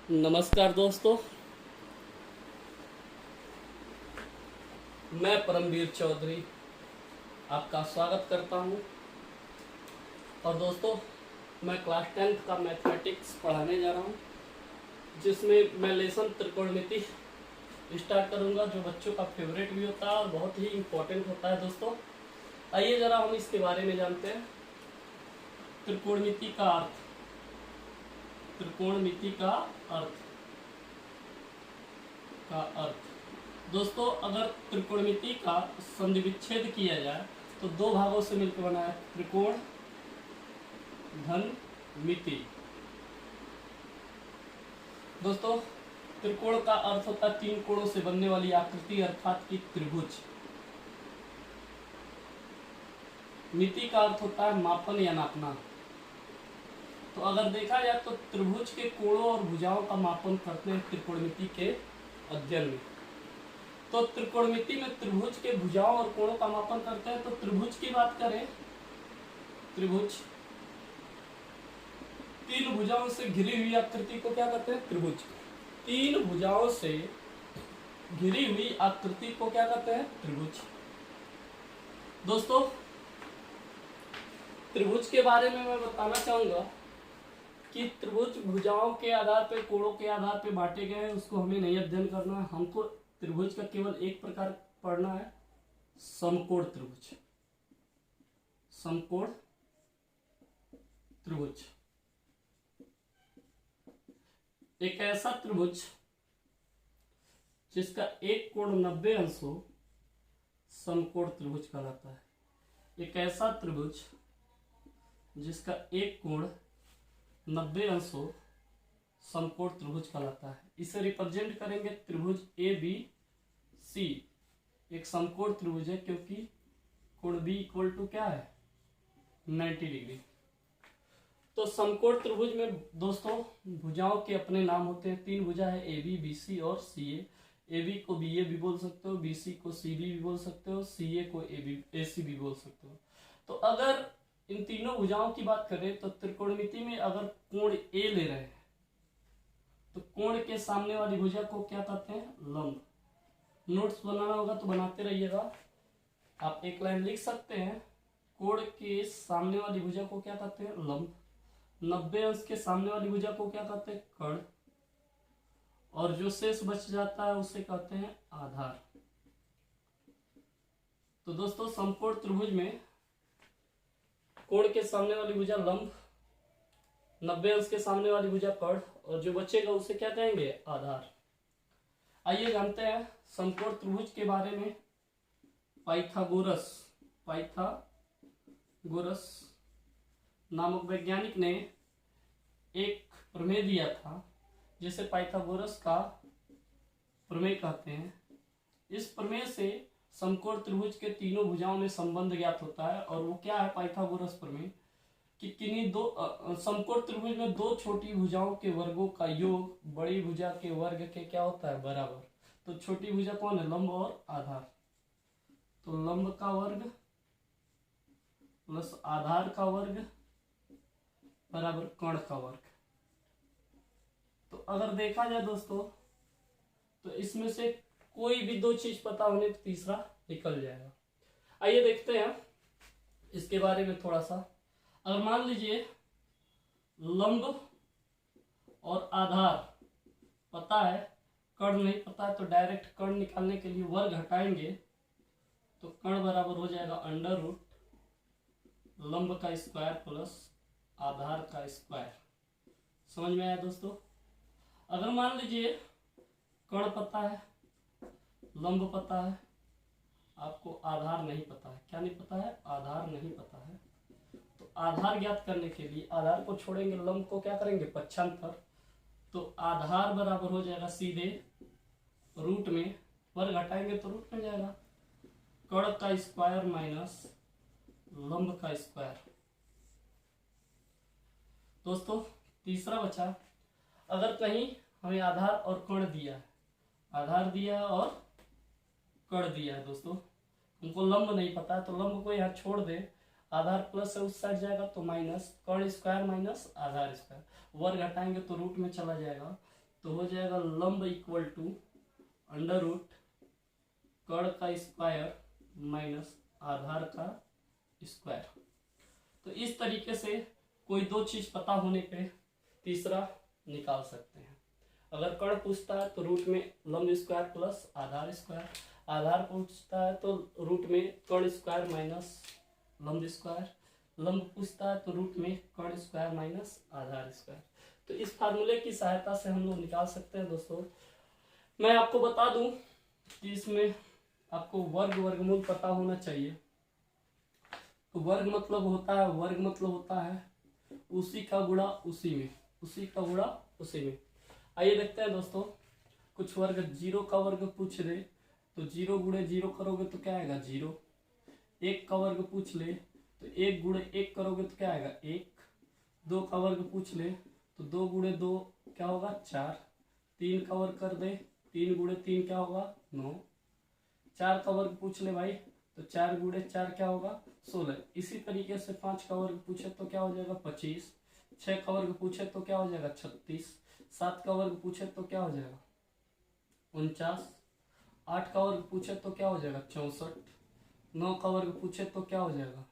नमस्कार दोस्तों, मैं परमवीर चौधरी आपका स्वागत करता हूं। और दोस्तों, मैं क्लास 10th का मैथमेटिक्स पढ़ाने जा रहा हूं, जिसमें मैं लेसन त्रिकोणमिति स्टार्ट करूंगा, जो बच्चों का फेवरेट भी होता है और बहुत ही इम्पोर्टेंट होता है। दोस्तों, आइए ज़रा हम इसके बारे में जानते हैं। त्रिकोणमिति का अर्थ। त्रिकोणमिति का अर्थ दोस्तों, अगर त्रिकोणमिति का संधि विच्छेद किया जाए तो दो भागों से मिलकर बना है त्रिकोण धन मिति। दोस्तों, त्रिकोण का अर्थ होता है तीन कोणों से बनने वाली आकृति, अर्थात कि त्रिभुज। मिति का अर्थ होता है मापन या नापना। तो अगर देखा जाए तो त्रिभुज के कोणों और भुजाओं का मापन करते हैं त्रिकोणमिति के अध्ययन में। तो त्रिकोणमिति में त्रिभुज के भुजाओं और कोणों का मापन करते हैं। तो त्रिभुज की बात करें, त्रिभुज तीन भुजाओं से घिरी हुई आकृति को क्या कहते हैं? त्रिभुज। तीन भुजाओं से घिरी हुई आकृति को क्या कहते हैं? त्रिभुज। दोस्तों, त्रिभुज के बारे में मैं बताना चाहूंगा कि त्रिभुज भुजाओं के आधार पे, कोणों के आधार पे बांटे गए हैं, उसको हमें नहीं अध्ययन करना है। हमको त्रिभुज का केवल एक प्रकार पढ़ना है, समकोण त्रिभुज। समकोण त्रिभुज एक ऐसा त्रिभुज जिसका एक कोण 90 अंश हो, समकोण त्रिभुज कहलाता है। एक ऐसा त्रिभुज जिसका एक कोण 90 अंश हो, समकोण त्रिभुज कहलाता है। इसे रिप्रेजेंट करेंगे त्रिभुज ए बी सी। एक समकोण त्रिभुज है क्योंकि कोण बी इक्वल टू क्या है? 90 डिग्री। तो समकोण त्रिभुज में दोस्तों भुजाओं के अपने नाम होते हैं। तीन भुजा है, ए बी, बी सी और सी ए। ए बी को बी ए भी बोल सकते हो, बी सी को सी बी भी बोल सकते हो, सी ए को ए सी भी बोल सकते हो। तो अगर इन तीनों भुजाओं की बात करें तो त्रिकोणमिति में अगर कोण ए ले रहे हैं तो कोण के सामने वाली भुजा को क्या कहते हैं? लंब। नोट्स बनाना होगा तो बनाते रहिएगा। आप एक लाइन लिख सकते हैं, कोण के सामने वाली भुजा को क्या कहते हैं? लंब। 90 अंश के सामने वाली भुजा को क्या कहते हैं? कर्ण। और जो शेष बच जाता है उसे कहते हैं आधार। तो दोस्तों, समकोण त्रिभुज में कोण के सामने वाली भुजा लंब, 90 अंश के सामने वाली भुजा कर्ण, और जो बचेगा उसे क्या कहेंगे? आधार। आइए जानते हैं समकोण त्रिभुज के बारे में। पाइथागोरस नामक वैज्ञानिक ने एक प्रमेय दिया था, जिसे पाइथागोरस का प्रमेय कहते हैं। इस प्रमेय से समकोण त्रिभुज के तीनों भुजाओं में संबंध ज्ञात होता है। और वो क्या है पाइथागोरस प्रमेय? कि किन्हीं दो समकोण त्रिभुज में दो छोटी भुजाओं के वर्गों का योग बड़ी भुजा के वर्ग के क्या होता है? बराबर। तो छोटी भुजा कौन है? लंब और आधार। तो लंब का वर्ग प्लस आधार का वर्ग बराबर कर्ण का वर्ग। तो अगर देखा जाए दोस्तों, तो इसमें से कोई भी दो चीज पता होने तो तीसरा निकल जाएगा। आइए देखते हैं इसके बारे में थोड़ा सा। अगर मान लीजिए लंब और आधार पता है, कर्ण नहीं पता है, तो डायरेक्ट कर्ण निकालने के लिए वर्ग हटाएंगे तो कर्ण बराबर हो जाएगा अंडर रूट लंब का स्क्वायर प्लस आधार का स्क्वायर। समझ में आया दोस्तों? अगर मान लीजिए कर्ण पता है, लंब पता है, आपको आधार नहीं पता है। क्या नहीं पता है? आधार नहीं पता है। तो आधार ज्ञात करने के लिए आधार को छोड़ेंगे, लंब को क्या करेंगे? पक्षांतर। तो आधार बराबर हो जाएगा सीधे रूट में, वर्ग हटाएंगे तो रूट में जाएगा, कर्ण का स्क्वायर माइनस लंब का स्क्वायर। दोस्तों, तीसरा बचा, अगर कहीं हमें आधार और कर्ण दिया है, आधार दिया है और कर्ण दिया है दोस्तों, हमको लंब नहीं पता है, तो लंब को यहाँ छोड़ दे, आधार प्लस है उस साइड जाएगा तो माइनस, कर्ण स्क्वायर माइनस आधार स्क्वायर, वर्ग हटाएंगे तो रूट में चला जाएगा, तो हो जाएगा लंब इक्वल टू अंडर रूट कर्ण का स्क्वायर माइनस आधार का स्क्वायर। तो इस तरीके से कोई दो चीज पता होने पे तीसरा निकाल सकते हैं। अगर कर्ण पूछता है तो रूट में लंब स्क्वायर प्लस आधार स्क्वायर, आधार पूछता है तो रूट में कर्ण स्क्वायर माइनस लंब स्क्वायर, लंब पूछता है तो रूट में कर्ण स्क्वायर माइनस आधार स्क्वायर। तो इस फार्मूले की सहायता से हम लोग निकाल सकते हैं दोस्तों। मैं आपको बता दूं कि इसमें आपको वर्ग वर्गमूल पता होना चाहिए। तो वर्ग मतलब होता है उसी का गुणा उसी में, उसी का गुणा उसी में। आइए देखते हैं दोस्तों, कुछ वर्ग 0 का वर्ग पूछ ले तो 0 गुणे 0 करोगे तो क्या आएगा 0। 1 का वर्ग पूछ ले तो 1 गुणे 1 करोगे तो क्या आएगा 1। 2 का वर्ग पूछ ले तो 2 गुणे 2 क्या होगा 4। 3 का वर्ग कर दे, 3 गुणे 3 क्या होगा 9। 4 का वर्ग पूछ ले भाई तो 4 गुणे 4 क्या होगा 16। इसी तरीके से 5 का वर्ग पूछे तो क्या हो जाएगा 25। 6 का वर्ग पूछे तो क्या हो जाएगा 36। 7 का वर्ग पूछे तो क्या हो जाएगा 49। 8 का वर्ग पूछे तो क्या हो जाएगा 64। 9 का वर्ग पूछे तो क्या हो जाएगा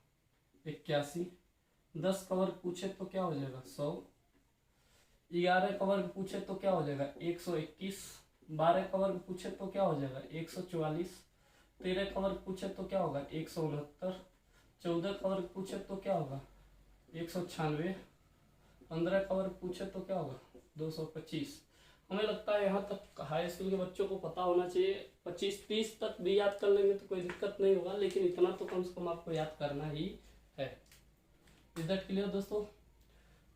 81। 10 का वर्ग पूछे तो क्या हो जाएगा 100। 11 का वर्ग पूछे तो क्या हो जाएगा 121। 12 का वर्ग पूछे तो क्या हो जाएगा 144। 13 का वर्ग पूछे तो क्या होगा 169। 14 का वर्ग पूछे तो क्या होगा 196। 15 का वर्ग पूछे तो क्या होगा 225। हमें लगता है यहाँ तक हाई स्कूल के बच्चों को पता होना चाहिए। 25-30 तक भी याद कर लेंगे तो कोई दिक्कत नहीं होगा, लेकिन इतना तो कम से कम आपको याद करना ही है। इज दैट क्लियर दोस्तों?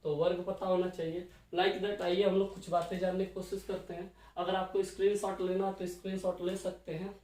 तो वर्ग पता होना चाहिए। लाइक दैट आइए हम लोग कुछ बातें जानने की कोशिश करते हैं। अगर आपको स्क्रीनशॉट लेना तो स्क्रीनशॉट ले सकते हैं।